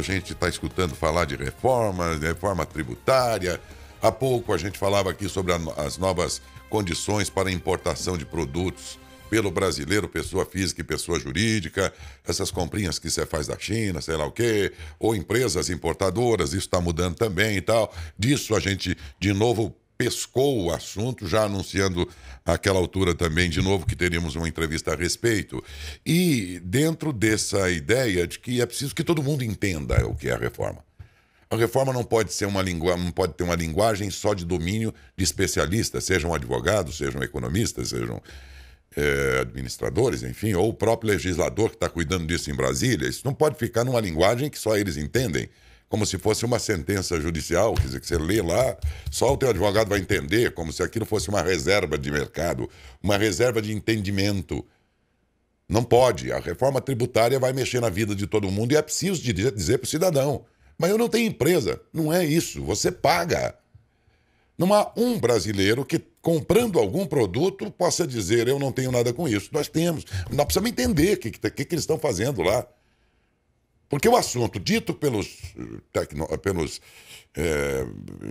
A gente está escutando falar de reforma tributária. Há pouco a gente falava aqui sobre as novas condições para importação de produtos pelo brasileiro, pessoa física e pessoa jurídica, essas comprinhas que você faz da China, sei lá o quê, ou empresas importadoras, isso está mudando também e tal. Disso a gente, de novo, pescou o assunto, já anunciando àquela altura também, de novo, que teríamos uma entrevista a respeito. E dentro dessa ideia de que é preciso que todo mundo entenda o que é a reforma. A reforma não pode ser não pode ter uma linguagem só de domínio de especialistas, sejam advogados, sejam economistas, sejam administradores, enfim, ou o próprio legislador que está cuidando disso em Brasília. Isso não pode ficar numa linguagem que só eles entendem, como se fosse uma sentença judicial, quer dizer, que você lê lá, só o teu advogado vai entender, como se aquilo fosse uma reserva de mercado, uma reserva de entendimento. Não pode. A reforma tributária vai mexer na vida de todo mundo e é preciso dizer para o cidadão: mas eu não tenho empresa. Não é isso. Você paga. Não há um brasileiro que, comprando algum produto, possa dizer: eu não tenho nada com isso. Nós temos. Nós precisamos entender o que eles estão fazendo lá. Porque o assunto, dito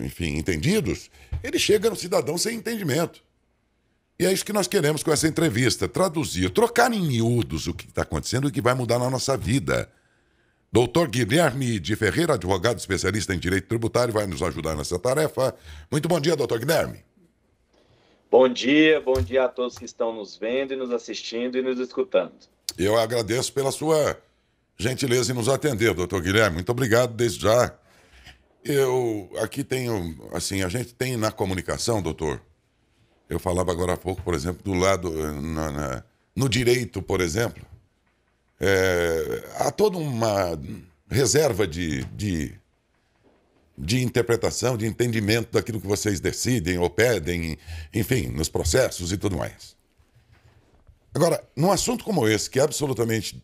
enfim, entendidos, ele chega no cidadão sem entendimento. E é isso que nós queremos com essa entrevista: traduzir, trocar em miúdos o que está acontecendo e o que vai mudar na nossa vida. Doutor Guilherme de Ferreira, advogado especialista em direito tributário, vai nos ajudar nessa tarefa. Muito bom dia, doutor Guilherme. Bom dia a todos que estão nos vendo e nos assistindo e nos escutando. Eu agradeço pela sua gentileza em nos atender, doutor Guilherme. Muito obrigado desde já. Eu aqui tenho, assim, a gente tem na comunicação, doutor, eu falava agora há pouco, por exemplo, do lado, no direito, por exemplo, há toda uma reserva de interpretação, de entendimento daquilo que vocês decidem ou pedem, enfim, nos processos e tudo mais. Agora, num assunto como esse, que é absolutamente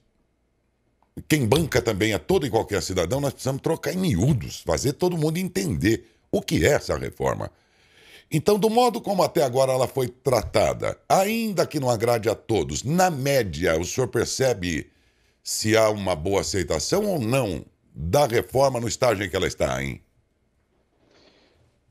quem banca também a todo e qualquer cidadão, nós precisamos trocar em miúdos, fazer todo mundo entender o que é essa reforma. Então, do modo como até agora ela foi tratada, ainda que não agrade a todos, na média, o senhor percebe se há uma boa aceitação ou não da reforma no estágio em que ela está, hein?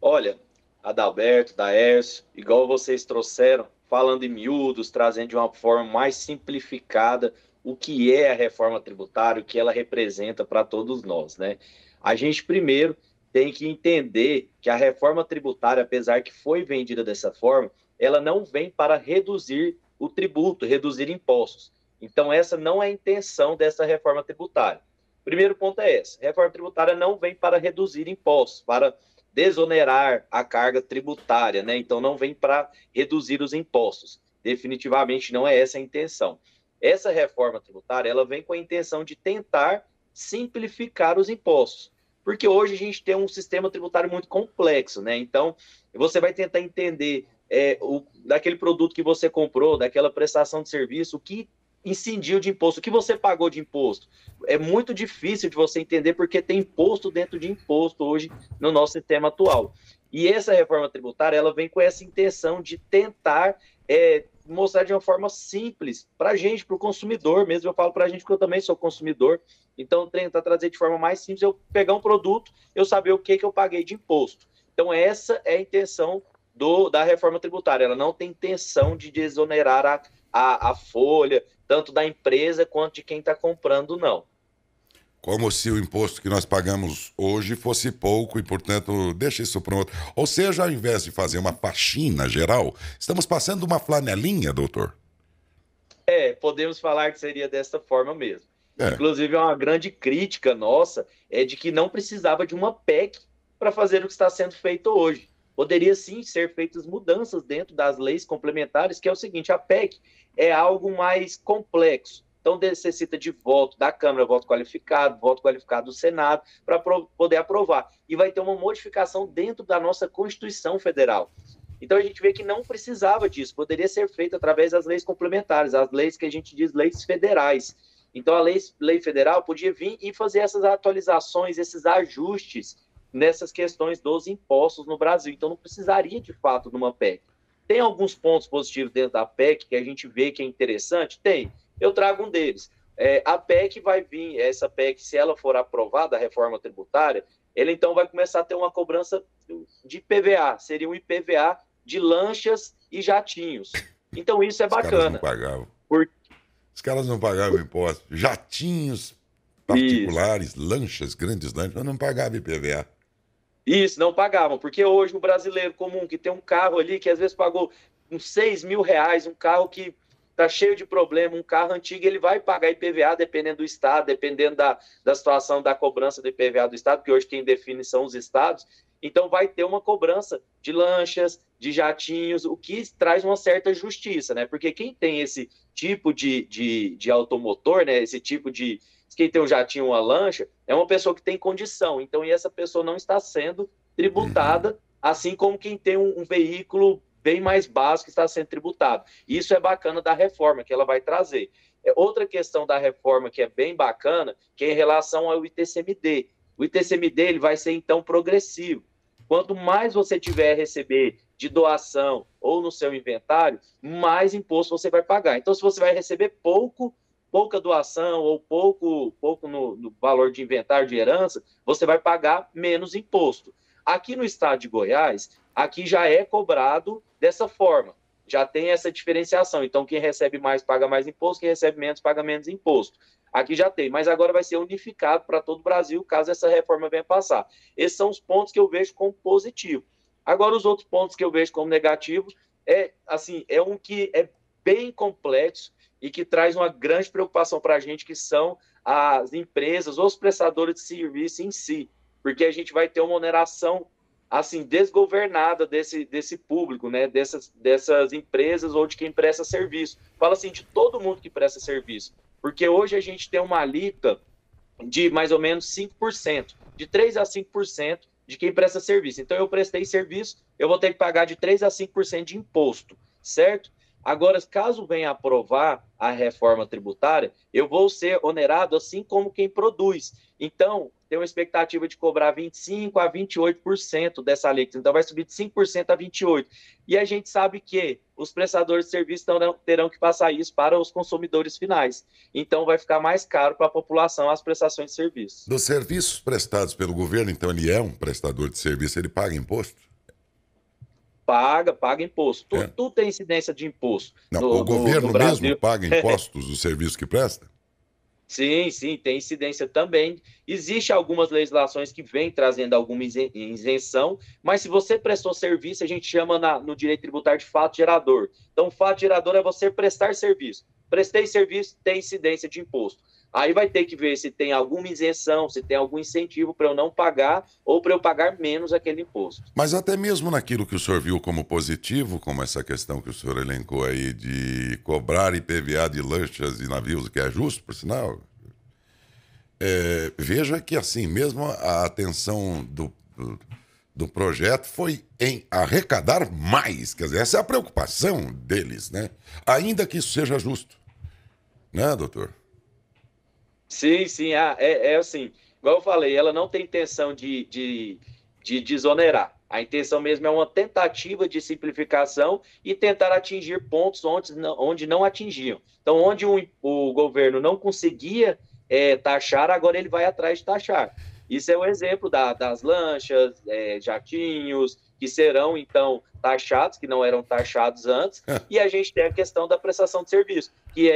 Olha, Adalberto, Daércio, igual vocês trouxeram, falando em miúdos, trazendo de uma forma mais simplificada o que é a reforma tributária, o que ela representa para todos nós, né? A gente primeiro tem que entender que a reforma tributária, apesar que foi vendida dessa forma, ela não vem para reduzir o tributo, reduzir impostos. Então, essa não é a intenção dessa reforma tributária. Primeiro ponto é esse: a reforma tributária não vem para reduzir impostos, para desonerar a carga tributária, né? Então, não vem para reduzir os impostos. Definitivamente não é essa a intenção. Essa reforma tributária, ela vem com a intenção de tentar simplificar os impostos, porque hoje a gente tem um sistema tributário muito complexo, né? Então, você vai tentar entender daquele produto que você comprou, daquela prestação de serviço, o que incidiu de imposto, o que você pagou de imposto. É muito difícil de você entender, porque tem imposto dentro de imposto hoje no nosso sistema atual. E essa reforma tributária, ela vem com essa intenção de tentar mostrar de uma forma simples para a gente, para o consumidor mesmo. Eu falo para a gente porque eu também sou consumidor, então tentar trazer de forma mais simples, eu pegar um produto, eu saber o que eu paguei de imposto. Então essa é a intenção da reforma tributária. Ela não tem intenção de desonerar a folha, tanto da empresa quanto de quem está comprando, não. Como se o imposto que nós pagamos hoje fosse pouco e, portanto, deixa isso para outro. Ou seja, ao invés de fazer uma faxina geral, estamos passando uma flanelinha, doutor? Podemos falar que seria dessa forma mesmo. Inclusive, uma grande crítica nossa é de que não precisava de uma PEC para fazer o que está sendo feito hoje. Poderia, sim, ser feitas mudanças dentro das leis complementares, que é o seguinte: a PEC é algo mais complexo. Então, necessita de voto da Câmara, voto qualificado do Senado, para poder aprovar. E vai ter uma modificação dentro da nossa Constituição Federal. Então, a gente vê que não precisava disso. Poderia ser feito através das leis complementares, as leis que a gente diz leis federais. Então, a lei federal podia vir e fazer essas atualizações, esses ajustes nessas questões dos impostos no Brasil. Então, não precisaria, de fato, de uma PEC. Tem alguns pontos positivos dentro da PEC que a gente vê que é interessante? Tem. Eu trago um deles. A PEC vai vir, essa PEC, se ela for aprovada, a reforma tributária, ele então vai começar a ter uma cobrança de IPVA, seria um IPVA de lanchas e jatinhos. Então isso é Os caras não bacana. pagavam. Por... Os caras não pagavam imposto. Jatinhos particulares, lanchas, grandes lanchas, mas não pagavam IPVA. Isso, não pagavam, porque hoje o brasileiro comum que tem um carro ali que às vezes pagou uns 6 mil reais, um carro que está cheio de problema, um carro antigo, ele vai pagar IPVA dependendo do estado, dependendo da situação da cobrança do IPVA do estado, porque hoje quem define são os estados, então vai ter uma cobrança de lanchas, de jatinhos, o que traz uma certa justiça, né? Porque quem tem esse tipo de automotor, né? Esse tipo de... Quem tem um jatinho, uma lancha, é uma pessoa que tem condição, então e essa pessoa não está sendo tributada, assim como quem tem um veículo bem mais básico está sendo tributado. Isso é bacana da reforma que ela vai trazer. Outra questão da reforma que é bem bacana, que é em relação ao ITCMD. O ITCMD ele vai ser, então, progressivo. Quanto mais você tiver a receber de doação ou no seu inventário, mais imposto você vai pagar. Então, se você vai receber pouca doação ou pouco no valor de inventário de herança, você vai pagar menos imposto. Aqui no estado de Goiás, aqui já é cobrado dessa forma, já tem essa diferenciação. Então, quem recebe mais paga mais imposto, quem recebe menos paga menos imposto. Aqui já tem, mas agora vai ser unificado para todo o Brasil, caso essa reforma venha passar. Esses são os pontos que eu vejo como positivo. Agora, os outros pontos que eu vejo como negativo é um que é bem complexo e que traz uma grande preocupação para a gente, que são as empresas ou os prestadores de serviço em si, porque a gente vai ter uma oneração assim desgovernada desse público, né? Dessas empresas ou de quem presta serviço. Fala assim, de todo mundo que presta serviço, porque hoje a gente tem uma alíquota de mais ou menos 5%, de 3 a 5% de quem presta serviço. Então, eu prestei serviço, eu vou ter que pagar de 3 a 5% de imposto, certo? Agora, caso venha aprovar a reforma tributária, eu vou ser onerado assim como quem produz. Então, tem uma expectativa de cobrar 25% a 28% dessa alíquota. Então, vai subir de 5% a 28%. E a gente sabe que os prestadores de serviço terão que passar isso para os consumidores finais. Então, vai ficar mais caro para a população as prestações de serviço. Dos serviços prestados pelo governo, então, ele é um prestador de serviço, ele paga imposto? Paga imposto. Tudo tem incidência de imposto. Não, o governo mesmo paga impostos dos serviços que presta? Sim, tem incidência também. Existem algumas legislações que vêm trazendo alguma isenção, mas se você prestou serviço, a gente chama no direito tributário de fato gerador. Então, fato gerador é você prestar serviço. Prestei serviço, tem incidência de imposto. Aí vai ter que ver se tem alguma isenção, se tem algum incentivo para eu não pagar ou para eu pagar menos aquele imposto. Mas até mesmo naquilo que o senhor viu como positivo, como essa questão que o senhor elencou aí de cobrar IPVA de lanchas e navios, que é justo, por sinal, veja que assim, mesmo a atenção do projeto foi em arrecadar mais, quer dizer, essa é a preocupação deles, né? Ainda que isso seja justo, né, doutor? Sim, assim, igual eu falei, ela não tem intenção de desonerar. A intenção mesmo é uma tentativa de simplificação e tentar atingir pontos onde não atingiam. Então, onde o governo não conseguia taxar, agora ele vai atrás de taxar. Isso é um exemplo das lanchas, jatinhos, que serão, então, taxados, que não eram taxados antes, e a gente tem a questão da prestação de serviço, que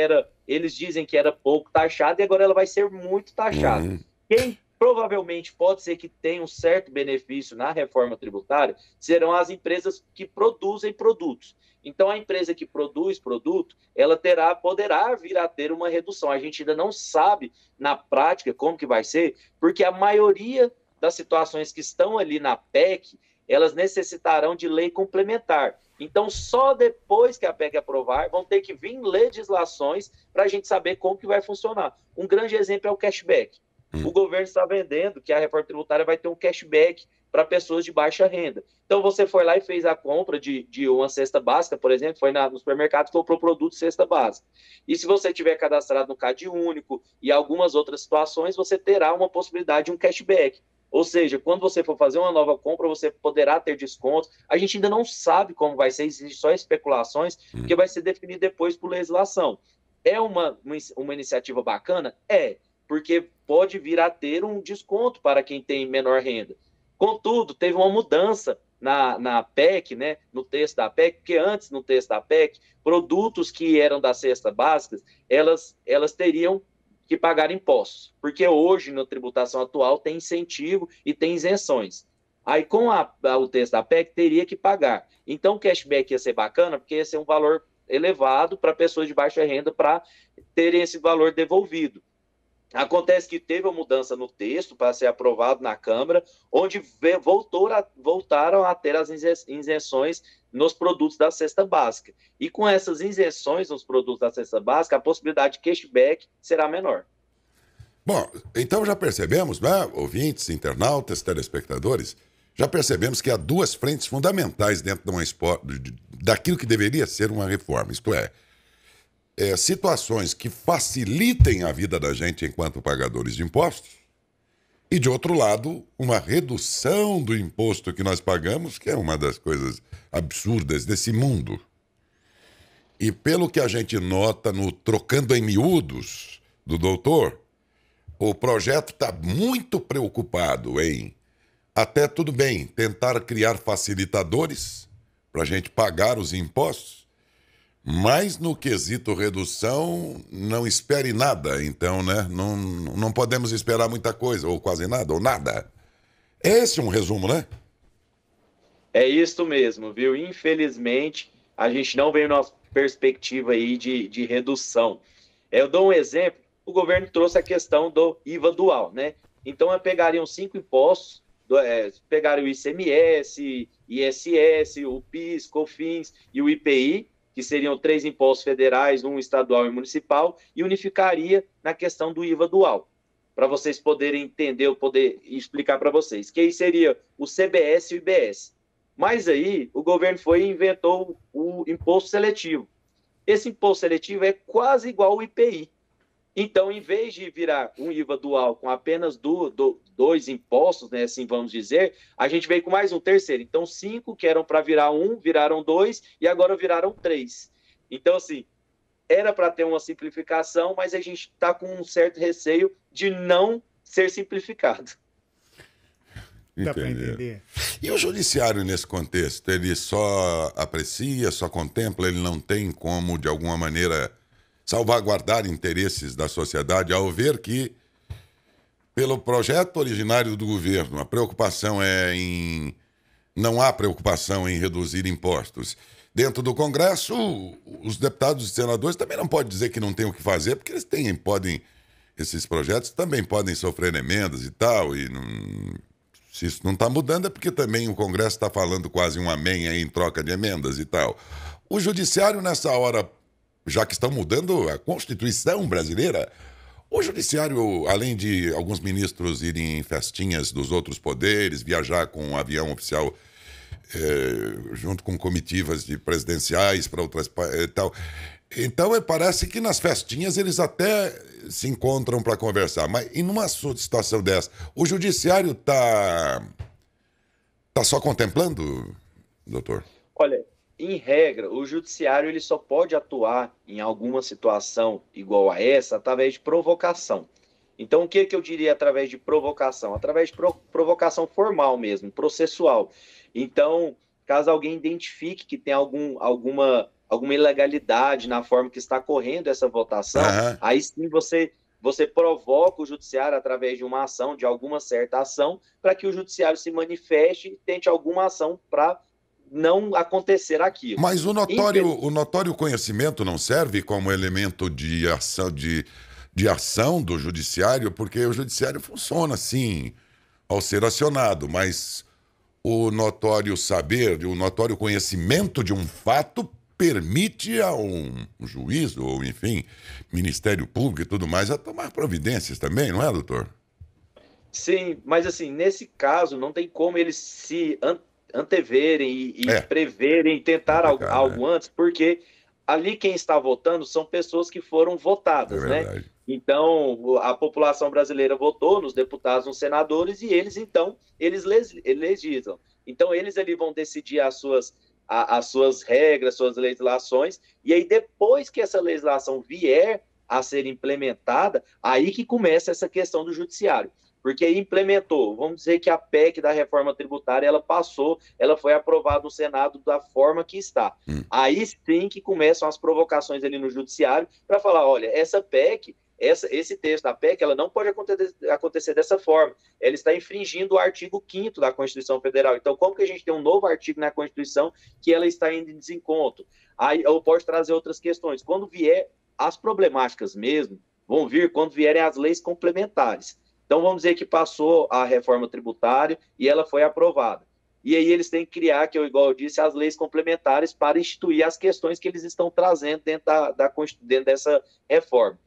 eles dizem que era pouco taxado, e agora ela vai ser muito taxada. Quem provavelmente pode ser que tenha um certo benefício na reforma tributária serão as empresas que produzem produtos. Então, a empresa que produz produto, ela poderá vir a ter uma redução. A gente ainda não sabe, na prática, como que vai ser, porque a maioria das situações que estão ali na PEC, elas necessitarão de lei complementar. Então, só depois que a PEC aprovar, vão ter que vir legislações para a gente saber como que vai funcionar. Um grande exemplo é o cashback. O governo está vendendo que a reforma tributária vai ter um cashback para pessoas de baixa renda. Então, você foi lá e fez a compra de uma cesta básica, por exemplo, foi no supermercado e comprou produto cesta básica. E se você tiver cadastrado no Cade Único e algumas outras situações, você terá uma possibilidade de um cashback. Ou seja, quando você for fazer uma nova compra, você poderá ter descontos. A gente ainda não sabe como vai ser, existem só especulações, que vai ser definido depois por legislação. É uma iniciativa bacana? É, porque pode vir a ter um desconto para quem tem menor renda. Contudo, teve uma mudança na PEC, né, no texto da PEC, porque antes, no texto da PEC, produtos que eram da cesta básica, elas teriam que pagar impostos, porque hoje, na tributação atual, tem incentivo e tem isenções. Aí, com o texto da PEC, teria que pagar. Então, o cashback ia ser bacana, porque ia ser um valor elevado para pessoas de baixa renda para terem esse valor devolvido. Acontece que teve uma mudança no texto para ser aprovado na Câmara, onde voltaram a ter as isenções nos produtos da cesta básica. E com essas isenções nos produtos da cesta básica, a possibilidade de cashback será menor. Bom, então já percebemos, né, ouvintes, internautas, telespectadores, já percebemos que há duas frentes fundamentais dentro daquilo que deveria ser uma reforma, isto é, situações que facilitem a vida da gente enquanto pagadores de impostos e, de outro lado, uma redução do imposto que nós pagamos, que é uma das coisas absurdas desse mundo. E pelo que a gente nota no Trocando em Miúdos do doutor, o projeto está muito preocupado em, até tudo bem, tentar criar facilitadores para a gente pagar os impostos, mas no quesito redução, não espere nada. Então, né, não podemos esperar muita coisa, ou quase nada, ou nada. Esse é um resumo, né? É isso mesmo, viu? Infelizmente, a gente não vem numa perspectiva aí de redução. Eu dou um exemplo, o governo trouxe a questão do IVA dual, né? Então, pegariam 5 impostos, pegaram o ICMS, ISS, o PIS, COFINS e o IPI, que seriam 3 impostos federais, um estadual e municipal, e unificaria na questão do IVA dual, para vocês poderem entender, eu poder explicar para vocês, que aí seria o CBS e o IBS. Mas aí o governo foi e inventou o imposto seletivo. Esse imposto seletivo é quase igual ao IPI. Então, em vez de virar um IVA dual com apenas dois impostos, né, assim vamos dizer, a gente veio com mais um terceiro. Então, 5 que eram para virar 1, viraram 2 e agora viraram 3. Então, assim, era para ter uma simplificação, mas a gente está com um certo receio de não ser simplificado. Dá para entender. E o judiciário, nesse contexto, ele só aprecia, só contempla, ele não tem como, de alguma maneira, salvaguardar interesses da sociedade, ao ver que, pelo projeto originário do governo, a preocupação não há preocupação em reduzir impostos. Dentro do Congresso, os deputados e senadores também não podem dizer que não tem o que fazer, porque eles esses projetos também podem sofrer emendas e tal, e se isso não está mudando é porque também o Congresso está falando quase um amém aí em troca de emendas e tal. O judiciário, nessa hora, já que estão mudando a Constituição brasileira, o judiciário, além de alguns ministros irem em festinhas dos outros poderes, viajar com um avião oficial junto com comitivas de presidenciais para outras e tal, então parece que nas festinhas eles até se encontram para conversar. Mas e numa situação dessa, o judiciário tá só contemplando, doutor? Olha, em regra, o judiciário ele só pode atuar em alguma situação igual a essa através de provocação. Então, o que eu diria através de provocação? Através de provocação formal mesmo, processual. Então, caso alguém identifique que tem alguma ilegalidade na forma que está correndo essa votação, aí sim você provoca o judiciário através de uma ação, de alguma certa ação, para que o judiciário se manifeste e tente alguma ação para não acontecer aquilo. Mas o notório conhecimento não serve como elemento de ação do judiciário, porque o judiciário funciona assim ao ser acionado, mas o notório saber, o notório conhecimento de um fato permite a um juiz, ou enfim, Ministério Público e tudo mais, a tomar providências também, não é, doutor? Sim, mas assim, nesse caso, não tem como eles se anteverem e preverem, tentar algo antes, porque ali quem está votando são pessoas que foram votadas, né? Então, a população brasileira votou nos deputados, nos senadores, e eles, então, eles legislam. Então, eles ali vão decidir as as suas regras, suas legislações, e aí depois que essa legislação vier a ser implementada, aí que começa essa questão do judiciário. Porque aí implementou, vamos dizer que a PEC da reforma tributária, ela passou, ela foi aprovada no Senado da forma que está. Aí sim que começam as provocações ali no judiciário para falar, olha, essa PEC, esse texto da PEC, ela não pode acontecer dessa forma. Ela está infringindo o artigo 5º da Constituição Federal. Então, como que a gente tem um novo artigo na Constituição que ela está indo em desencontro? Aí eu posso trazer outras questões. Quando vier as problemáticas mesmo, vão vir quando vierem as leis complementares. Então, vamos dizer que passou a reforma tributária e ela foi aprovada. E aí eles têm que criar, que eu igual eu disse, as leis complementares para instituir as questões que eles estão trazendo dentro dessa reforma.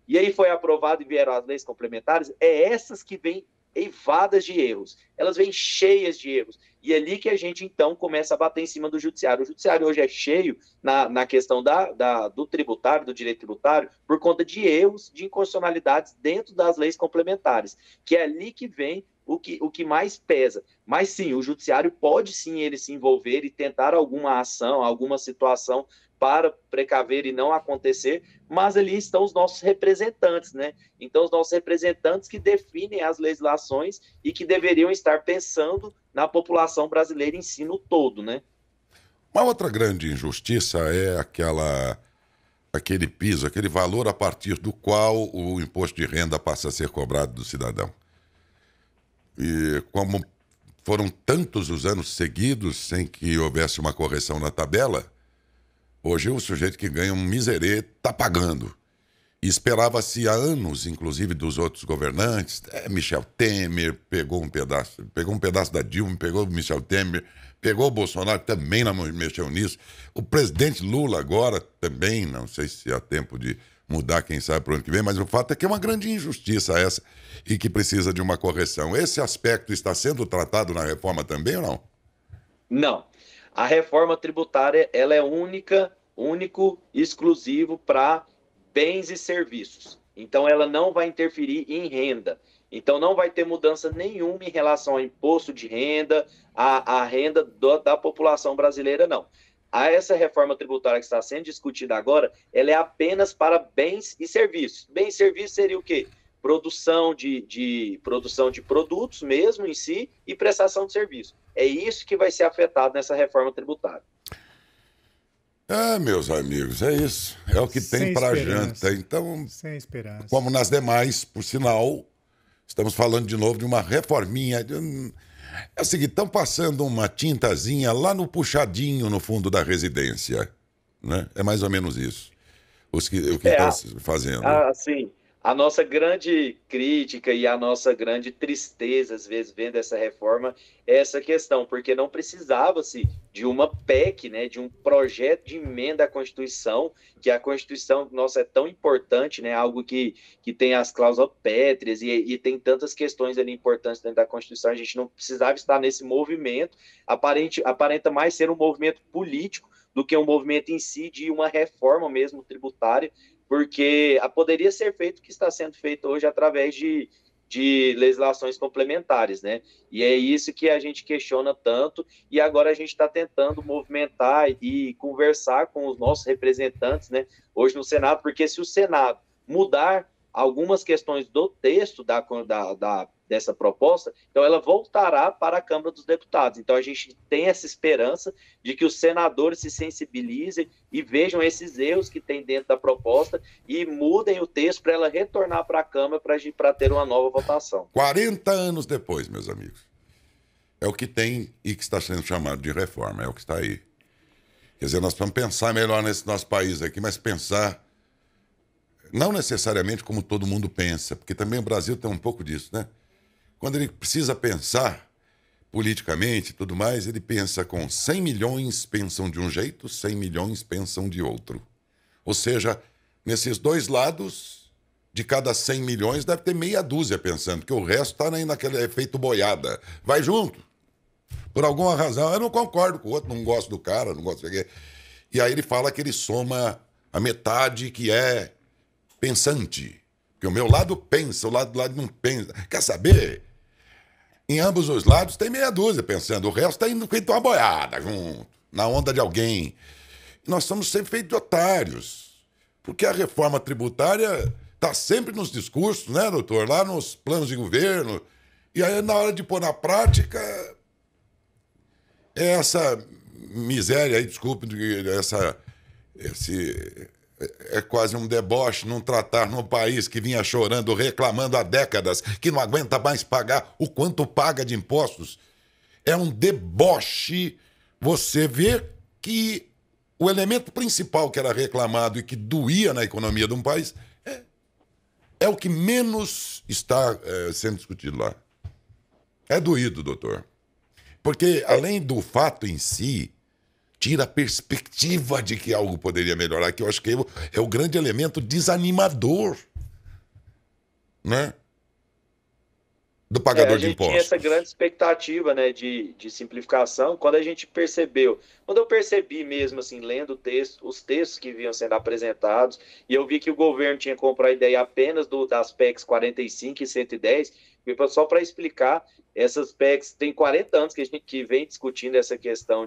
E aí foi aprovado e vieram as leis complementares, essas que vêm eivadas de erros, elas vêm cheias de erros. E é ali que a gente, então, começa a bater em cima do judiciário. O judiciário hoje é cheio na questão do tributário, do direito tributário, por conta de erros, de inconstitucionalidades dentro das leis complementares, que é ali que vem o que mais pesa. Mas sim, o judiciário pode sim ele se envolver e tentar alguma ação, alguma situação para precaver e não acontecer, mas ali estão os nossos representantes, né? Então, os nossos representantes que definem as legislações e que deveriam estar pensando na população brasileira em si no todo, né? Uma outra grande injustiça é aquele piso, aquele valor a partir do qual o imposto de renda passa a ser cobrado do cidadão. E como foram tantos os anos seguidos sem que houvesse uma correção na tabela, hoje o sujeito que ganha um miserê está pagando. E esperava-se há anos, inclusive dos outros governantes, Michel Temer pegou um pedaço da Dilma, pegou o Michel Temer, pegou o Bolsonaro, também não mexeu nisso. O presidente Lula agora também, não sei se há tempo de mudar, quem sabe para o ano que vem, mas o fato é que é uma grande injustiça essa e que precisa de uma correção. Esse aspecto está sendo tratado na reforma também ou não? Não. A reforma tributária ela é único, exclusivo para bens e serviços. Então, ela não vai interferir em renda. Então, não vai ter mudança nenhuma em relação ao imposto de renda, à renda da população brasileira, não. Essa reforma tributária que está sendo discutida agora, ela é apenas para bens e serviços. Bens e serviços seria o quê? Produção de produtos mesmo em si e prestação de serviço. É isso que vai ser afetado nessa reforma tributária. Meus amigos, é isso. É o que tem para a janta. Então, sem esperança. Como nas demais, por sinal, estamos falando de novo de uma reforminha. É o seguinte, estão passando uma tintazinha lá no puxadinho no fundo da residência. Né? É mais ou menos isso. O que estão fazendo. Sim. A nossa grande crítica e a nossa grande tristeza, às vezes, vendo essa reforma, é essa questão, porque não precisava-se de uma PEC, né, de um projeto de emenda à Constituição, que a Constituição nossa é tão importante, né, algo que tem as cláusulas pétreas e tem tantas questões ali importantes dentro da Constituição, a gente não precisava estar nesse movimento, aparenta mais ser um movimento político do que um movimento em si de uma reforma mesmo tributária, porque poderia ser feito o que está sendo feito hoje através de legislações complementares, né? E é isso que a gente questiona tanto, e agora a gente está tentando movimentar e conversar com os nossos representantes, né, hoje no Senado, porque se o Senado mudar algumas questões do texto dessa proposta, então ela voltará para a Câmara dos Deputados. Então a gente tem essa esperança de que os senadores se sensibilizem e vejam esses erros que tem dentro da proposta e mudem o texto para ela retornar para a Câmara para ter uma nova votação. 40 anos depois, meus amigos. É o que tem e que está sendo chamado de reforma, é o que está aí. Quer dizer, nós vamos pensar melhor nesse nosso país aqui, mas pensar não necessariamente como todo mundo pensa, porque também o Brasil tem um pouco disso, né? Quando ele precisa pensar politicamente e tudo mais, ele pensa com 100 milhões pensam de um jeito, 100 milhões pensam de outro. Ou seja, nesses dois lados, de cada 100 milhões, deve ter meia dúzia pensando, que o resto está naquele efeito boiada. Vai junto. Por alguma razão, eu não concordo com o outro, não gosto do cara, não gosto do quê. E aí ele fala que ele soma a metade que é pensante. Porque o meu lado pensa, o lado do lado não pensa. Quer saber? Em ambos os lados tem meia dúzia pensando, o resto está indo feito uma boiada junto. na onda de alguém. Nós estamos sempre feitos de otários, porque a reforma tributária está sempre nos discursos, né, doutor? Lá nos planos de governo. E aí, na hora de pôr na prática, é essa miséria aí, desculpe, é quase um deboche não tratar num país que vinha chorando, reclamando há décadas, que não aguenta mais pagar o quanto paga de impostos. É um deboche você ver que o elemento principal que era reclamado e que doía na economia de um país é o que menos está sendo discutido lá. É doído, doutor. Porque, além do fato em si, tira a perspectiva de que algo poderia melhorar, que eu acho que é o grande elemento desanimador, né? Do pagador de impostos. A gente tinha essa grande expectativa, né, de simplificação. Quando eu percebi mesmo, assim, lendo os textos que vinham sendo apresentados, e eu vi que o governo tinha comprado a ideia apenas das PECs 45 e 110, só para explicar, essas PECs tem 40 anos que a gente vem discutindo essa questão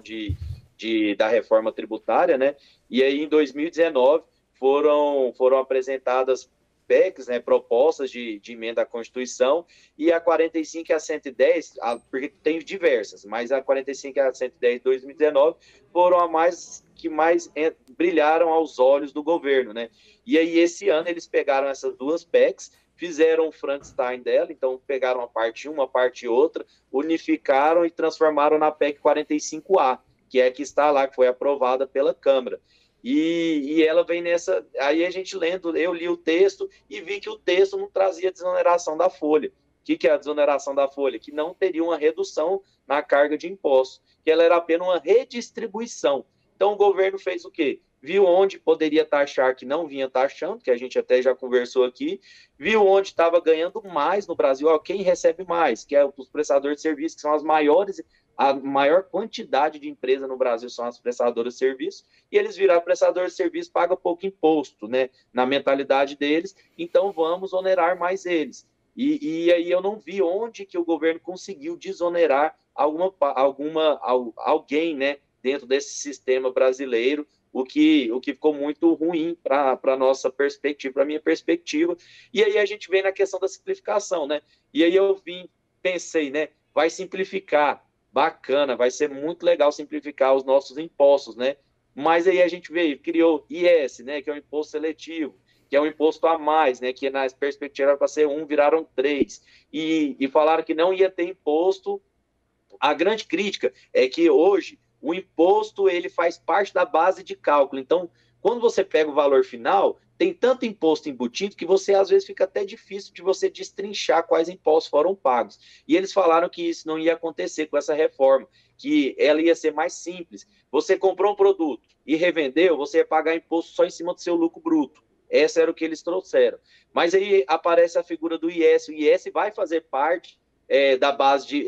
da reforma tributária, né? E aí, em 2019, foram apresentadas PECs, né, propostas de emenda à Constituição, e a 45 e a 110, porque tem diversas, mas a 45 e a 110 de 2019 foram que mais brilharam aos olhos do governo, né? E aí, esse ano, eles pegaram essas duas PECs, fizeram o Frankenstein dela, então pegaram uma parte uma parte outra, unificaram e transformaram na PEC 45A, que é a que está lá, que foi aprovada pela Câmara. E ela vem nessa... Aí a gente lendo, eu li o texto e vi que o texto não trazia desoneração da folha. O que é a desoneração da folha? Que não teria uma redução na carga de impostos, que ela era apenas uma redistribuição. Então o governo fez o quê? Viu onde poderia taxar que não vinha taxando, que a gente até já conversou aqui, viu onde estava ganhando mais no Brasil, quem recebe mais, que é os prestadores de serviços, que são a maior quantidade de empresas no Brasil são as prestadoras de serviços, e eles viraram prestadores de serviços, pagam pouco imposto, né, na mentalidade deles, então vamos onerar mais eles. E aí eu não vi onde que o governo conseguiu desonerar alguém, né, dentro desse sistema brasileiro, o que ficou muito ruim para a nossa perspectiva, para a minha perspectiva. E aí a gente vem na questão da simplificação, né? E aí pensei, né? Vai simplificar, bacana, vai ser muito legal simplificar os nossos impostos, né? Mas aí a gente criou IS, né? Que é um imposto seletivo, que é um imposto a mais, né? Que na perspectiva era para ser 1, viraram 3. E falaram que não ia ter imposto. A grande crítica é que hoje o imposto ele faz parte da base de cálculo. Então, quando você pega o valor final, tem tanto imposto embutido que você, às vezes, fica até difícil de você destrinchar quais impostos foram pagos. E eles falaram que isso não ia acontecer com essa reforma, que ela ia ser mais simples. Você comprou um produto e revendeu, você ia pagar imposto só em cima do seu lucro bruto. Essa era o que eles trouxeram. Mas aí aparece a figura do IS. O IS vai fazer parte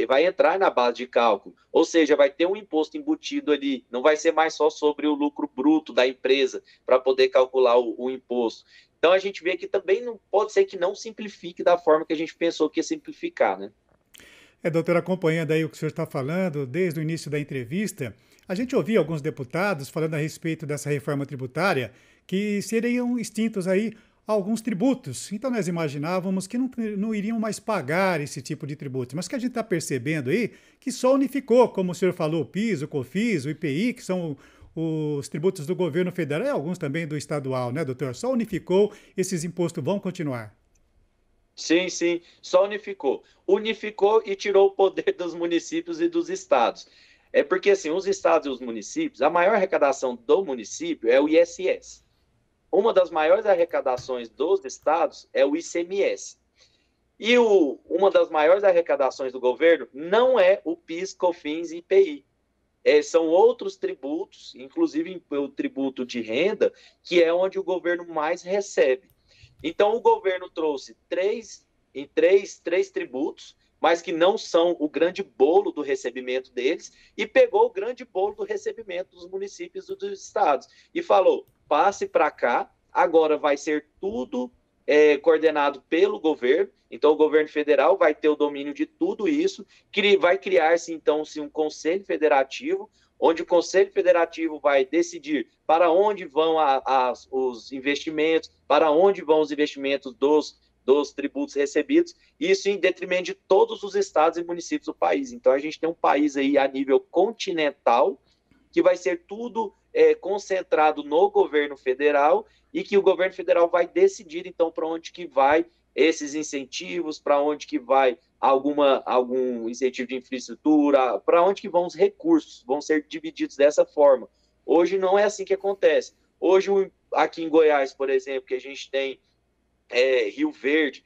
vai entrar na base de cálculo, ou seja, vai ter um imposto embutido ali, não vai ser mais só sobre o lucro bruto da empresa para poder calcular o imposto. Então a gente vê que também não pode ser que não simplifique da forma que a gente pensou que ia simplificar, né? Doutor, acompanhando aí o que o senhor está falando, desde o início da entrevista, a gente ouvia alguns deputados falando a respeito dessa reforma tributária que seriam extintos aí alguns tributos. Então nós imaginávamos que não iriam mais pagar esse tipo de tributo. Mas o que a gente está percebendo aí que só unificou, como o senhor falou, o PIS, o COFINS, o IPI, que são os tributos do governo federal e alguns também do estadual, né, doutor? Só unificou, esses impostos vão continuar. Sim, só unificou. Unificou e tirou o poder dos municípios e dos estados. É porque, assim, os estados e os municípios, a maior arrecadação do município é o ISS. Uma das maiores arrecadações dos estados é o ICMS. E uma das maiores arrecadações do governo não é o PIS, COFINS e IPI. São outros tributos, inclusive o tributo de renda, que é onde o governo mais recebe. Então, o governo trouxe três tributos, mas que não são o grande bolo do recebimento deles, e pegou o grande bolo do recebimento dos municípios e dos estados. E falou, passe para cá, agora vai ser tudo coordenado pelo governo, então o governo federal vai ter o domínio de tudo isso, vai criar-se então um conselho federativo, onde o Conselho Federativo vai decidir para onde vão os investimentos, para onde vão os investimentos dos tributos recebidos, isso em detrimento de todos os estados e municípios do país. Então, a gente tem um país aí a nível continental, que vai ser tudo concentrado no governo federal, e que o governo federal vai decidir, então, para onde que vai esses incentivos, para onde que vai algum incentivo de infraestrutura, para onde que vão os recursos, vão ser divididos dessa forma. Hoje não é assim que acontece. Hoje, aqui em Goiás, por exemplo, que a gente tem Rio Verde,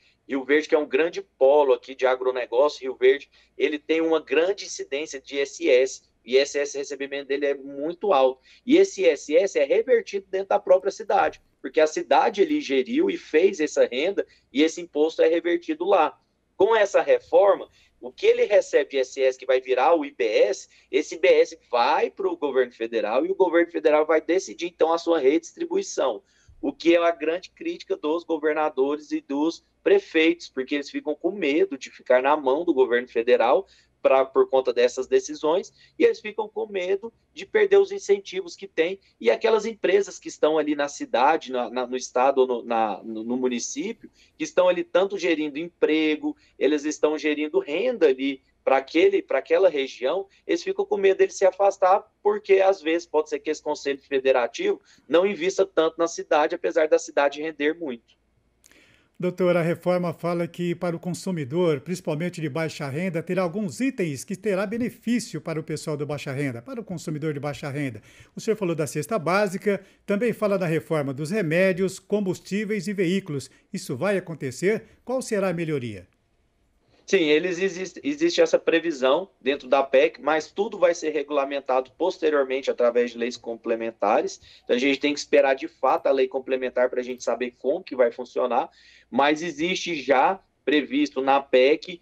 que é um grande polo aqui de agronegócio, Rio Verde, ele tem uma grande incidência de ISS, o ISS, o recebimento dele é muito alto. E esse ISS é revertido dentro da própria cidade, porque a cidade ele geriu e fez essa renda, e esse imposto é revertido lá. Com essa reforma, o que ele recebe de ISS, que vai virar o IBS, esse IBS vai para o governo federal, e o governo federal vai decidir, então, a sua redistribuição. O que é a grande crítica dos governadores e dos prefeitos, porque eles ficam com medo de ficar na mão do governo federal por conta dessas decisões, e eles ficam com medo de perder os incentivos que tem, e aquelas empresas que estão ali na cidade, no estado ou no município, que estão ali tanto gerindo emprego, eles estão gerindo renda ali para aquela região, eles ficam com medo dele se afastar, porque às vezes pode ser que esse Conselho Federativo não invista tanto na cidade, apesar da cidade render muito. Doutor, a reforma fala que para o consumidor, principalmente de baixa renda, terá alguns itens que terá benefício para o pessoal de baixa renda, para o consumidor de baixa renda. O senhor falou da cesta básica, também fala da reforma dos remédios, combustíveis e veículos. Isso vai acontecer? Qual será a melhoria? Sim, existe essa previsão dentro da PEC, mas tudo vai ser regulamentado posteriormente através de leis complementares. Então, a gente tem que esperar de fato a lei complementar para a gente saber como que vai funcionar, mas existe já previsto na PEC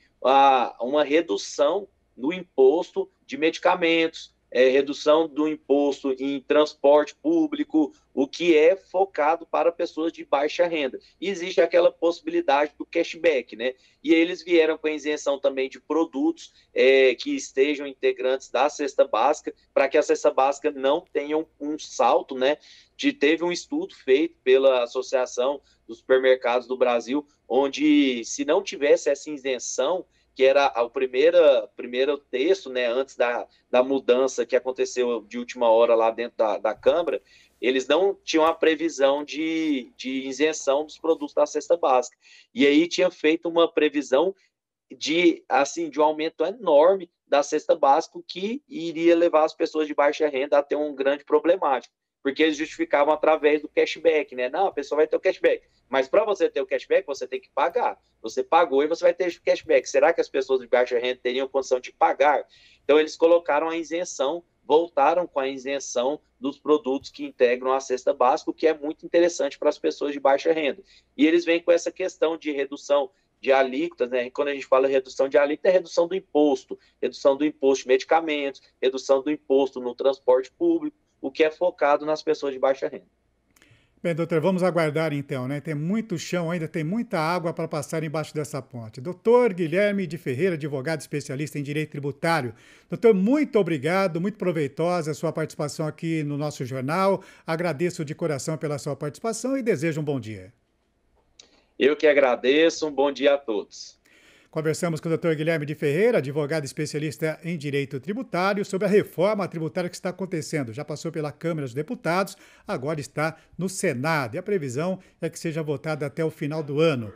uma redução no imposto de medicamentos, redução do imposto em transporte público, o que é focado para pessoas de baixa renda. E existe aquela possibilidade do cashback, né? E eles vieram com a isenção também de produtos que estejam integrantes da cesta básica, para que a cesta básica não tenha um salto, né? Teve um estudo feito pela Associação dos Supermercados do Brasil, onde se não tivesse essa isenção, que era o primeiro texto, né, antes da mudança que aconteceu de última hora lá dentro da Câmara, eles não tinham a previsão de isenção dos produtos da cesta básica. E aí tinha feito uma previsão de um aumento enorme da cesta básica, que iria levar as pessoas de baixa renda a ter um grande problemático, porque eles justificavam através do cashback, né? Não, a pessoa vai ter o cashback, mas para você ter o cashback, você tem que pagar. Você pagou e você vai ter o cashback. Será que as pessoas de baixa renda teriam condição de pagar? Então, eles colocaram a isenção, voltaram com a isenção dos produtos que integram a cesta básica, o que é muito interessante para as pessoas de baixa renda. E eles vêm com essa questão de redução de alíquotas, né? Quando a gente fala redução de alíquota, é redução do imposto de medicamentos, redução do imposto no transporte público, o que é focado nas pessoas de baixa renda. Bem, doutor, vamos aguardar então, né? Tem muito chão ainda, tem muita água para passar embaixo dessa ponte. Doutor Guilherme de Ferreira, advogado especialista em direito tributário. Doutor, muito obrigado, muito proveitosa a sua participação aqui no nosso jornal. Agradeço de coração pela sua participação e desejo um bom dia. Eu que agradeço, um bom dia a todos. Conversamos com o Dr. Guilherme de Ferreira, advogado especialista em direito tributário, sobre a reforma tributária que está acontecendo. Já passou pela Câmara dos Deputados, agora está no Senado. E a previsão é que seja votada até o final do ano.